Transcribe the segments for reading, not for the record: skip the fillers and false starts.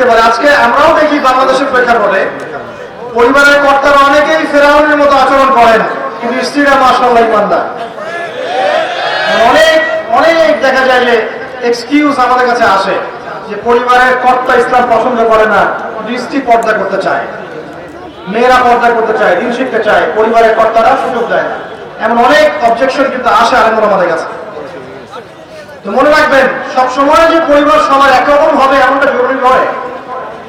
পারে। আজকে আমরাও দেখি বাংলাদেশের প্রেক্ষাপটে পরিবারের কর্তারা অনেকেই ফেরাউনের মতো আচরণ করেন, কিন্তু স্ত্রীরা মাশাআল্লাহ ইমানদার। অনেক অনেক দেখা যায় যে এক্সকিউজ আমাদের কাছে আসে যে পরিবারের কর্তা ইসলাম পছন্দ করে না, স্ত্রী পর্দা করতে চায়, মেয়েরা পর্দা করতে চায়, দিন শিখতে চায়, পরিবারের কর্তারা সুযোগ দেয় না। এমন অনেক অবজেকশন কিন্তু আসে আলেমরা আমাদের কাছে। তো মনে রাখবেন, সব সময় যে পরিবার সবার একরকম হবে এমনটা জরুরি নয়।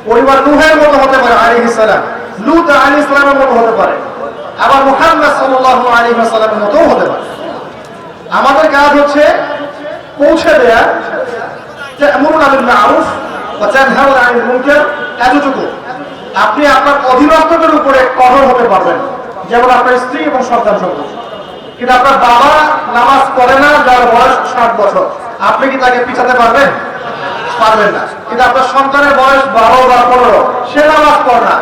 পরিবার নূহের মতো হতে পারে আলাইহিস সালাম, লূত আলাইহিস সালামের মতো হতে পারে, আবার মুহাম্মদ সাল্লাল্লাহু আলাইহি ওয়াসাল্লামের মতো হতে পারে। আমাদের কাজ হচ্ছে পৌঁছে দেয়া, তা'মুরুনা বিল মা'রুফ ওয়া তানহাউনা আনিল মুনকার, এতটুকু। আপনি আপনার অধীনস্থদের উপরে কঠোর হতে পারবেন, যেমন আপনার স্ত্রী এবং সন্তান সম্পর্কে। কিন্তু আপনার বাবা নামাজ পড়ে না, যার বয়স 60 বছর, আপনি কি তাকে পিছাতে পারবেন? পারবেন না। কিন্তু আপনার সন্তানের বয়স 12 বা 15, সে নামাজ পড়ে না,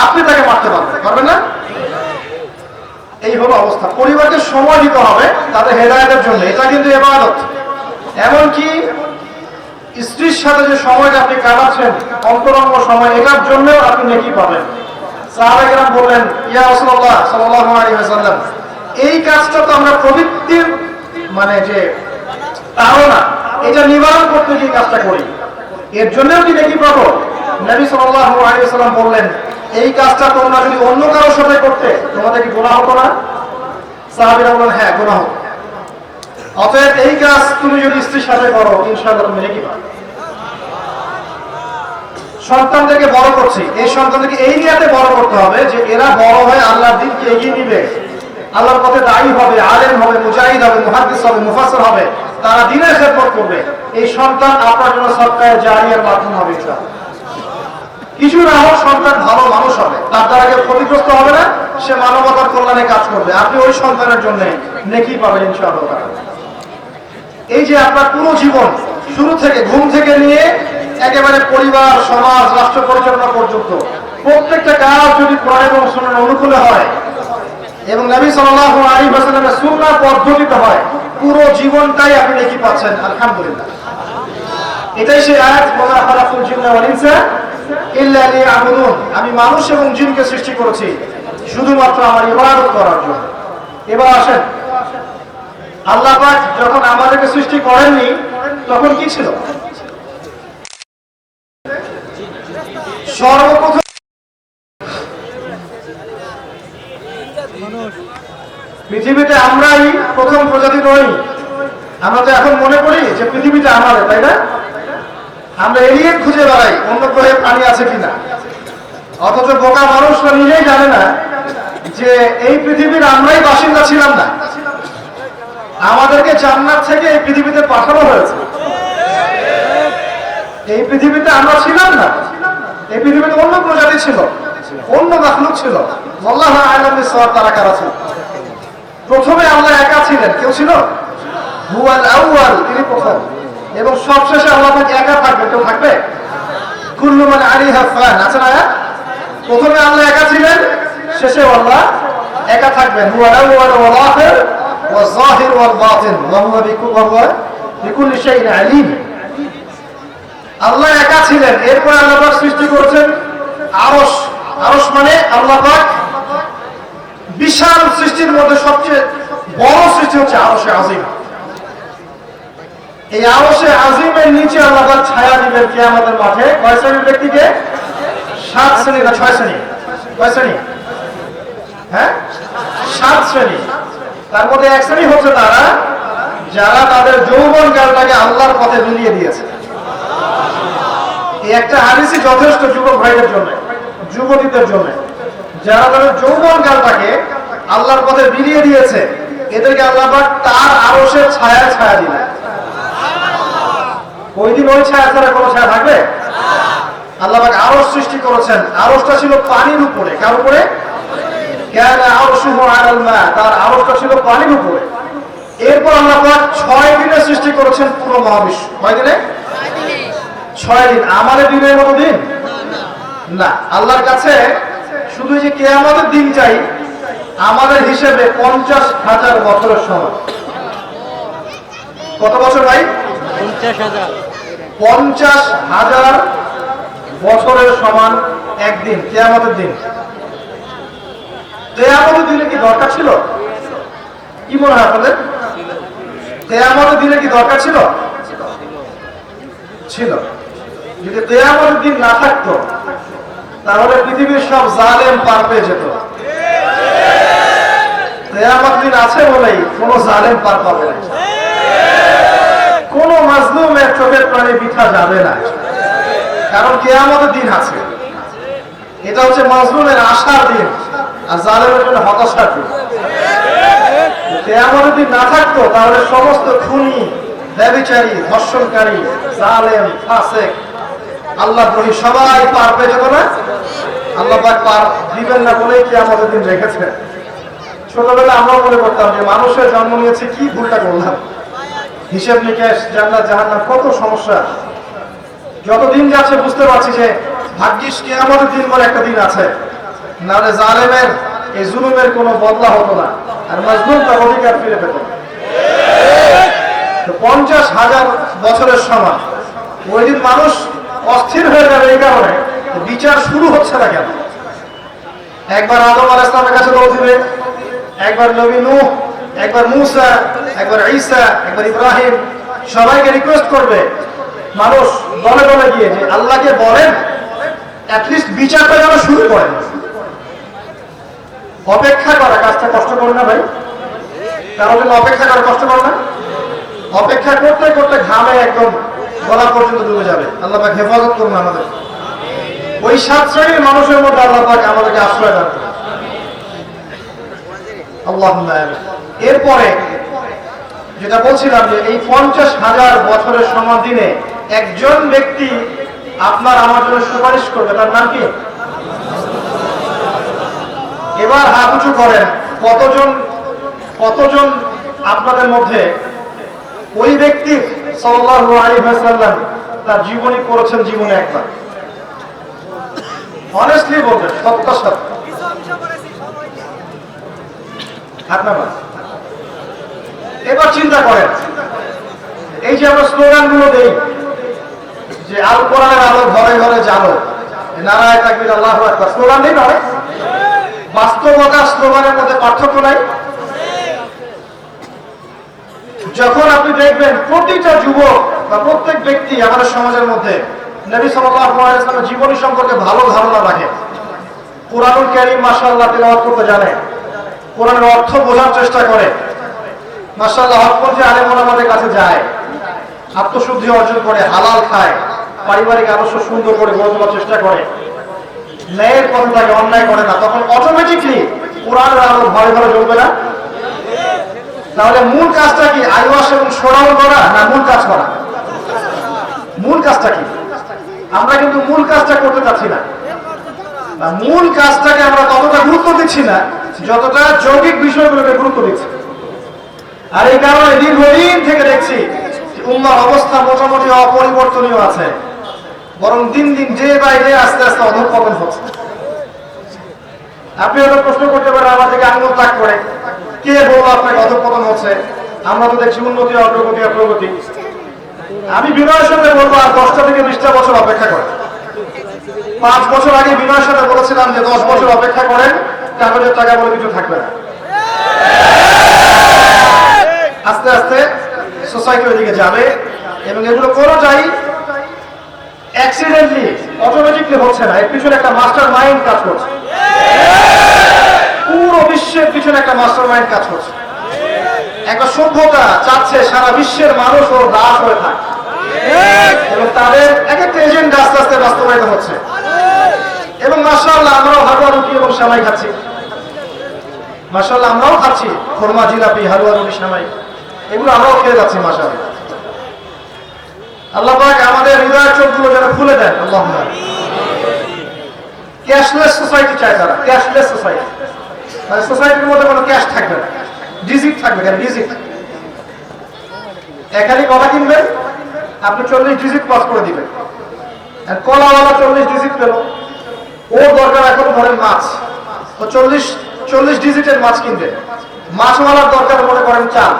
আপনি তাকে মারতে পারবেন না? এই হলো অবস্থা। পরিবারকে সময় দিতে হবে তাদের হেদায়েতের জন্য, এটা কিন্তু ইবাদত। এমনকি স্ত্রীর সাথে যে সময়টা আপনি কাটাচ্ছেন, অন্তরঙ্গ সময়, এটার জন্যও আপনি নেকি পাবেন। সাহাবায়ে কেরাম বললেন, ইয়া রাসূলুল্লাহ সাল্লাল্লাহু আলাইহি ওয়াসাল্লাম, এই কাজটা তো আমরা প্রবৃত্তির মানে যে তাড়না, এটা নিবারণ করতে গিয়ে কাজটা করি, এর জন্যও কি নেকি পাবো? নবী সাল্লাল্লাহু আলাইহি ওয়াসাল্লাম বললেন, এই কাজটা তোমরা যদি অন্য কারোর সাথে করতে তোমাদের কি গুনাহ হতো না? সাহাবীরা বললেন, হ্যাঁ গুনাহ হতো। অতএব এই কাজ তুমি যদি স্ত্রীর সাথে করো, ইনশাআল্লাহ তুমি নেকি পাবে। সন্তানদেরকে বড় করছি, এই সন্তানদেরকে এই নিয়তে বড় করতে হবে যে এরা বড় হয়ে আল্লাহর দ্বীনকে এগিয়ে নিবে, আল্লাহর পথে দায়ী হবে, আলেম হবে, মুজাহিদ হবে, মুহাদ্দিস হবে, মুফাসসির হবে, তারা দ্বীনের খেদমত করবে। এই সন্তান আপনার জন্য সদকায়ে জারিয়ার মাধ্যম হবে। কিছু না হোক সন্তান ভালো মানুষ হবে, তার দ্বারা কেউ ক্ষতিগ্রস্ত হবে না, সে মানবতার কল্যাণে কাজ করবে, আপনি ওই সন্তানের জন্য নেকি পাবেন ইনশাআল্লাহ। এই যে আপনার পুরো জীবন, শুরু থেকে ঘুম থেকে নিয়ে একেবারে পরিবার, সমাজ, রাষ্ট্র পরিচালনা পর্যন্ত প্রত্যেকটা কাজ যদি কোরআন এবং সুন্নাহর অনুকূলে হয় এবং নবী সাল্লাল্লাহু আলাইহি ওয়াসাল্লামের সুন্নাহ পদ্ধতিতে হয়, পুরো জীবনটাই আপনি নেকি পাচ্ছেন, আলহামদুলিল্লাহ। এটাই সেই আয়াত, ওয়া খালাকুল জিন্না ওয়াল ইনসা ইল্লা লিয়াবুদুন, আমি মানুষ এবং জিনকে সৃষ্টি করেছি শুধুমাত্র আমার ইবাদত করার জন্য। এবার আসেন, আল্লাহ পাক যখন আমাদেরকে সৃষ্টি করেননি তখন কি ছিল? সর্বপ্রথম পৃথিবীতে আমরাই প্রথম প্রজাতি নই। আমরা তো এখন মনে করি যে পৃথিবীটা আমাদের, তাই না? আমরা এলিয়েন খুঁজে বেড়াই অন্য গ্রহে প্রাণী আছে কিনা, অথচ বোকা মানুষরা নিজেই জানে না যে এই পৃথিবীর আমরাই বাসিন্দা ছিলাম না। আমাদেরকে জান্নাত থেকে এই পৃথিবীতে পাঠানো হয়েছে। এই পৃথিবীতে আমরা ছিলাম না, এই পৃথিবীতে অন্য প্রজাতি ছিল, অন্য মাখলুক ছিল। আল্লাহু আ'লাম বিসওয়াব, তারা কারা ছিল? প্রথমে আল্লাহ একা ছিলেন, কেউ ছিল? হুয়াল আউয়াল, তিনি প্রথম, এবং সবশেষে আল্লাহ পাক একা থাকবে, কেউ থাকবে? কুল্লু মান আলাইহা ফান, আছে না? প্রথমে আল্লাহ একা ছিলেন, শেষে আল্লাহ একা থাকবেন। হুয়াল আউয়াল ওয়াল আখির ওয়াল যাহির ওয়াল বাতিন ওয়া হুয়া বিকুল্লি শাইইন আলীম। আল্লাহ একা ছিলেন, এরপর আল্লাহ পাক সৃষ্টি করেছেন আরশ। আরশ মানে আল্লাহ পাক বিশাল সৃষ্টির মধ্যে সবচেয়ে বড় সৃষ্টি হচ্ছে আরশে আজিম। এই আরশে আজিমের নিচে আল্লাহ পাক ছায়া দিবেন কিয়ামতের মাঠে। কয় শ্রেণীর ব্যক্তিকে? 7 শ্রেণী না 6 শ্রেণী? কয় শ্রেণী? হ্যাঁ, 7 শ্রেণী। তার মধ্যে এক শ্রেণী হচ্ছে তারা যারা তাদের যৌবন কালটাকে আল্লাহর পথে বিলিয়ে দিয়েছে। এই একটা হাদিসই যথেষ্ট যুবক ভাইদের জন্য, যুবতীদের জন্য, যারা তাদের যৌবন কালটাকে আল্লাহর পথে বিলিয়ে দিয়েছে, এদেরকে আল্লাহ পাক তার আরশের ছায়া ছায়া দিবেন। ওই দিন ওই ছায়া ছাড়া কোনো ছায়া থাকবে? আল্লাহ পাক আরশ সৃষ্টি করেছেন, আরশটা ছিল পানির উপরে। কার উপরে? কানা আরশুহু আলাল মা, তার আরশটা ছিল পানির উপরে। এরপর আল্লাহ পাক 6 দিনে সৃষ্টি করেছেন পুরো মহাবিশ্ব। কয় দিনে? 6 দিন। আমাদের দিনের মতো দিন না। আল্লাহর কাছে শুধু যে কিয়ামতের দিন চাই, আমাদের হিসেবে 50,000 বছরের সময়। কত বছর ভাই? 50,000। 50,000 বছরের সমান একদিন, কিয়ামতের দিন। কিয়ামতের দিনে কি দরকার ছিল? কি মনে হয় আপনাদের? কিয়ামতের দিনে কি দরকার ছিল? ছিল। যদি কিয়ামতের দিন না থাকতো তাহলে পৃথিবীর সব জালেম পার পেয়ে যেত। কিয়ামত দিন আছে বলেই কোন জালেম পার পাবে না, কোন মাজলুমের চোখের পানি বৃথা যাবে না, কারণ কিয়ামতের দিন আছে। এটা হচ্ছে মাজলুমের আশার দিন আর জালেমের জন্য হতাশার দিন। কিয়ামতের দিন না থাকতো তাহলে সমস্ত খুনি, ব্যভিচারী, ধর্ষণকারী, জালেম, ফাসিক, আল্লাহদ্রোহী সবাই পার পেয়ে যেত না। আল্লাহ পাক পার দিবেন না বলেই কিয়ামতের দিন রেখেছেন। ছোটবেলা আমরাও মনে করতাম যে মানুষের জন্ম নিয়েছে, কি ভুলটা করলাম, হিসেব নিকেশ, জান্নাত জাহান্নাম, কত সমস্যা। যতদিন যাচ্ছে বুঝতে পারছি যে ভাগ্যিস কিয়ামতের দিন বলে একটা দিন আছে, নাহলে জালেমের এই জুলুমের কোনো বদলা হতো না, আর মাজলুম তার অধিকার ফিরে পেত। 50,000 বছরের সমান ওই দিন মানুষ অস্থির হয়ে যাবে এই কারণে বিচার শুরু হচ্ছে না কেন। একবার আদম আলাইহিস সালামের কাছে দৌড় দিবে, একবার নবী নূহ, একবার মূসা, একবার ঈসা, একবার ইব্রাহিম, সবাইকে রিকোয়েস্ট করবে মানুষ দলে দলে গিয়ে যে আল্লাহকে বলেন অ্যাটলিস্ট বিচারটা যেন শুরু করেন। অপেক্ষা করা কাজটা কষ্ট করে না ভাই? কারণ অপেক্ষা করা কষ্ট করে না? অপেক্ষা করতে করতে ঘামে একদম গলা পর্যন্ত ডুবে যাবে। আল্লাহ পাক হেফাজত করুন আমাদের। ওই 7 শ্রেণীর মানুষের মধ্যে আল্লাহ পাক আমাদেরকে আশ্রয় দান করুন। আল্লাহুম্মা আমিন। এরপরে যেটা বলছিলাম যে এই 50,000 বছরের সমান দিনে একজন ব্যক্তি আপনার আমার জন্য সুপারিশ করবে, তার নাম কি? এবার হাত উঁচু করেন, কতজন আপনাদের মধ্যে ওই ব্যক্তি সাল্লাল্লাহু আলাইহি ওয়াসাল্লাম তার জীবনী পড়েছেন জীবনে একবার? অনেস্টলি বলবেন, সত্যের সাথে হাত নামান। এবার চিন্তা করেন, এই যে আমরা স্লোগান গুলো দেই যে আল কোরআনের আলো ঘরে ঘরে জ্বালো, নারায়ে তাকবীর, আল্লাহু আকবার, স্লোগান দেই না? বাস্তবতা স্লোগানের মধ্যে পার্থক্য নাই? যখন আপনি দেখবেন প্রতিটা যুবক বা প্রত্যেক ব্যক্তি আমাদের সমাজের মধ্যে নবী সাল্লাল্লাহু আলাইহি ওয়াসাল্লামের জীবনী সম্পর্কে ভালো ধারণা রাখে, কুরআনুল কারীম মাশাআল্লাহ তেলাওয়াত করতে জানে, কোরআনের অর্থ বোঝার চেষ্টা করে, মাশাআল্লাহ হকপন্থী আলেম ওলামাদের কাছে যায়, আত্মশুদ্ধি অর্জন করে, হালাল খায়, পারিবারিক আদর্শ সুন্দর করে গড়ে তোলার চেষ্টা করে, ন্যায়ের পথে থাকে, অন্যায় করে না, তখন অটোমেটিকলি কোরআনের আলো ঘরে ঘরে জ্বলবে না? তাহলে মূল কাজটা কি? আইওয়াস এবং সরাও করা না মূল কাজ করা? মূল কাজটা কি? আমরা কিন্তু মূল কাজটা করতে চাচ্ছি না। মূল কাজটাকে আমরা ততটা গুরুত্ব দিচ্ছি না যতটা যৌগিক বিষয়গুলোকে গুরুত্ব দিচ্ছি। আর এই কারণে দীর্ঘদিন থেকে দেখছি উম্মার অবস্থা মোটামুটি অপরিবর্তনীয় আছে, বরং দিন দিন যে বাইরে আস্তে আস্তে অধঃপতন হচ্ছে। আপনি হয়তো প্রশ্ন করতে পারেন আমার থেকে আঙুল তাক করে, কে বলবো আপনাকে অধঃপতন হচ্ছে? আমরা তো দেখছি উন্নতি, অগ্রগতি, অগ্রগতি। আমি বিনয়ের সাথে বলবো আর 10টা থেকে 20টা বছর অপেক্ষা করেন। 5 বছর আগে বিনয়ের সাথে বলেছিলাম যে 10 বছর অপেক্ষা করেন, কাগজের টাকা বলে কিছু থাকবে না। আস্তে আস্তে সোসাইটি ওইদিকে যাবে এবং এগুলো কোনোটাই অ্যাক্সিডেন্টলি অটোমেটিকলি হচ্ছে না, এর পিছনে একটা মাস্টার মাইন্ড কাজ করছে। পুরো বিশ্বের পিছনে একটা মাস্টার মাইন্ড কাজ করছে। একটা সভ্যতা চাচ্ছে সারা বিশ্বের মানুষ ওর দাস হয়ে থাকে এবং তাদের এক একটা এজেন্ডা আস্তে আস্তে বাস্তবায়িত হচ্ছে। এবং মাশাআল্লাহ আমরাও হালুয়া রুটি এবং সেমাই খাচ্ছি, মাশাআল্লাহ আমরাও খাচ্ছি খোরমা, জিলাপি, হালুয়া রুটি, সেমাই, এগুলো আমরাও খেয়ে যাচ্ছি মাশাআল্লাহ। আল্লাহ পাক আমাদের হৃদয়ের চোখগুলো যেন খুলে দেন। আল্লাহুম্মা ক্যাশলেস সোসাইটি চায় তারা, ক্যাশলেস সোসাইটি, মানে সোসাইটির মধ্যে কোনো ক্যাশ থাকবে না, ডিজিট থাকবে। কেন ডিজিট? একালি কলা কিনবেন, আপনি 40 ডিজিট পাস করে দিবেন, আর কলাওয়ালা 40 ডিজিট পেল, ওর দরকার এখন ধরেন মাছ, তো 40 ডিজিটের মাছ কিনবে। মাছওয়ালার দরকার মনে করেন চাল,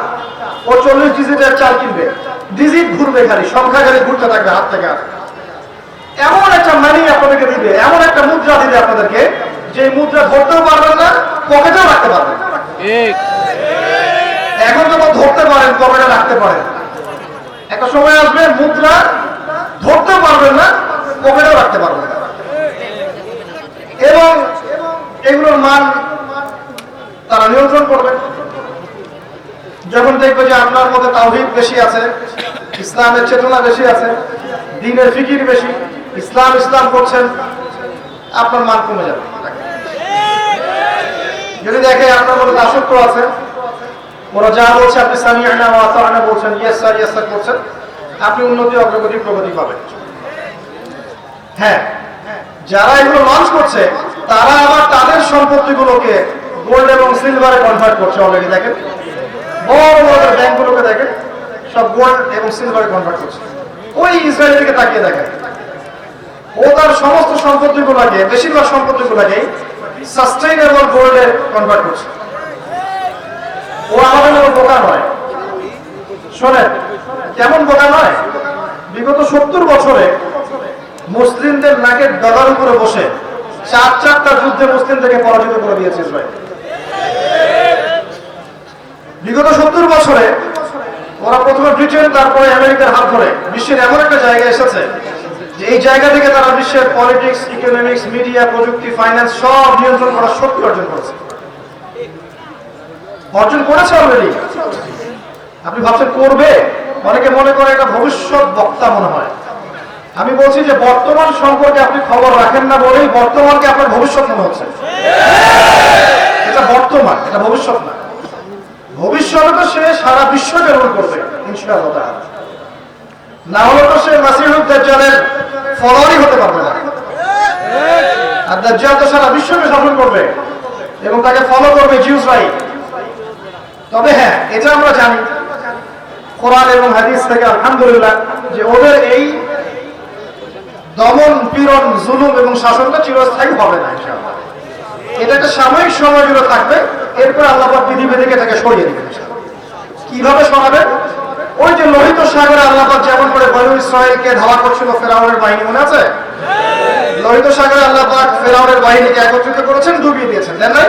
ও 40 ডিজিটের চাল কিনবে। ডিজিট ঘুরবে, খালি সংখ্যা খালি ঘুরতে থাকবে হাত থেকে হাত। এমন একটা মানি আপনাদেরকে দিবে, এমন একটা মুদ্রা দিবে আপনাদেরকে, যে মুদ্রা ধরতেও পারবেন না, পকেটেও রাখতে পারবেন। এখন যখন ধরতে পারেন, পকেটে রাখতে পারেন, একটা সময় আসবে মুদ্রা ধরতেও পারবেন না, পকেটেও রাখতে পারবেন না। এবং এগুলোর মান তারা নিয়ন্ত্রণ করবে। যখন দেখবে যে আপনার মধ্যে তাওহীদ বেশি আছে, ইসলামের চেতনা বেশি আছে, দ্বীনের ফিকির বেশি, ইসলাম ইসলাম করছেন, আপনার মান কমে যাবে। যদি দেখে আপনার মধ্যে দাসত্ব আছে, ওরা যা বলছে আপনি সামিআনা ওয়া আতা'না বলছেন, ইয়েস স্যার ইয়েস স্যার করছেন, আপনি উন্নতি, অগ্রগতি, প্রগতি পাবেন। হ্যাঁ, যারা এগুলো লঞ্চ করছে তারা আবার তাদের সম্পত্তিগুলোকে গোল্ড এবং সিলভারে কনভার্ট করছে। অলরেডি দেখেন বড় বড় ব্যাংকগুলোকে দেখেন, সব গোল্ড এবং সিলভারে কনভার্ট করছে। ওই ইসরায়েলের দিকে তাকিয়ে দেখেন, ও তার সমস্ত সম্পত্তিগুলোকে, বেশিরভাগ সম্পত্তিগুলোকে সাস্টেইনেবল গোল্ডে কনভার্ট করছে। ও আমাদের মতো বোকা নয়। শোনেন কেমন বোকা নয়, বিগত 70 বছরে মুসলিমদের নাকের ডগার উপরে বসে 4টা যুদ্ধে মুসলিমদেরকে পরাজিত করে দিয়েছে ইসরায়েল। বিগত 70 বছরে ওরা প্রথমে ব্রিটেন, তারপরে আমেরিকার হাত ধরে বিশ্বের এমন একটা জায়গায় এসেছে যে এই জায়গা থেকে তারা বিশ্বের পলিটিক্স, ইকোনমিক্স, মিডিয়া, প্রযুক্তি, ফাইন্যান্স সব নিয়ন্ত্রণ করার শক্তি অর্জন করেছে। অর্জন করেছে অলরেডি। আপনি ভাবছেন করবে? অনেকে মনে করে এটা ভবিষ্যৎ বক্তা মনে হয়। আমি বলছি যে বর্তমান সম্পর্কে আপনি খবর রাখেন না বলেই বর্তমানকে আপনার ভবিষ্যৎ মনে হচ্ছে। এটা বর্তমান, এটা ভবিষ্যৎ না। ভবিষ্যতে তো সে সারা বিশ্বকে রোল করবে ইনশাআল্লাহ। না হলে তো সে মাসিহুদ দাজ্জালের ফলোয়ারই হতে পারবে না। আর দাজ্জাল তো সারা বিশ্বকে শাসন করবে এবং তাকে ফলো করবে জিউসরাই। তবে হ্যাঁ, এটা আমরা জানি কোরআন এবং হাদিস থেকে আলহামদুলিল্লাহ যে ওদের এই দমন, পীড়ন, জুলুম এবং শাসনটা চিরস্থায়ী হবে না ইনশাআল্লাহ। এটা একটা সাময়িক সময় জুড়ে থাকবে, এরপর আল্লাহ পাক বিধিবিধান এটাকে সরিয়ে দিবেন। কিভাবে সরাবেন? ওই যে লোহিত সাগরে আল্লাহ পাক যেমন করে বনু ইসরাঈলকে ধাওয়া করছিল ফেরাউনের বাহিনী, মনে আছে? লোহিত সাগরে আল্লাহ পাক ফেরাউনের বাহিনীকে একত্রিত করেছেন, ডুবিয়ে দিয়েছেন, তাই না?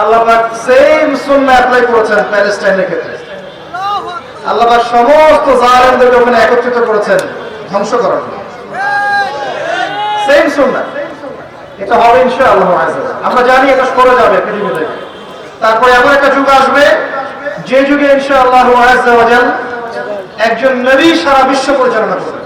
আল্লাহ পাক সেম সুন্নাহ অ্যাপ্লাই করেছেন প্যালেস্টাইনের ক্ষেত্রে। আল্লাহ পাক সমস্ত জালেমদেরকে ওখানে একত্রিত করেছেন ধ্বংস করার জন্য। সেম সুন্নাহ এটা হবে ইনশাআল্লাহ। আমরা জানি এটা করে যাবে পৃথিবী থেকে। তারপরে এমন একটা যুগ আসবে যে যুগে ইনশাআল্লাহ একজন নবী সারা বিশ্ব পরিচালনা করবে।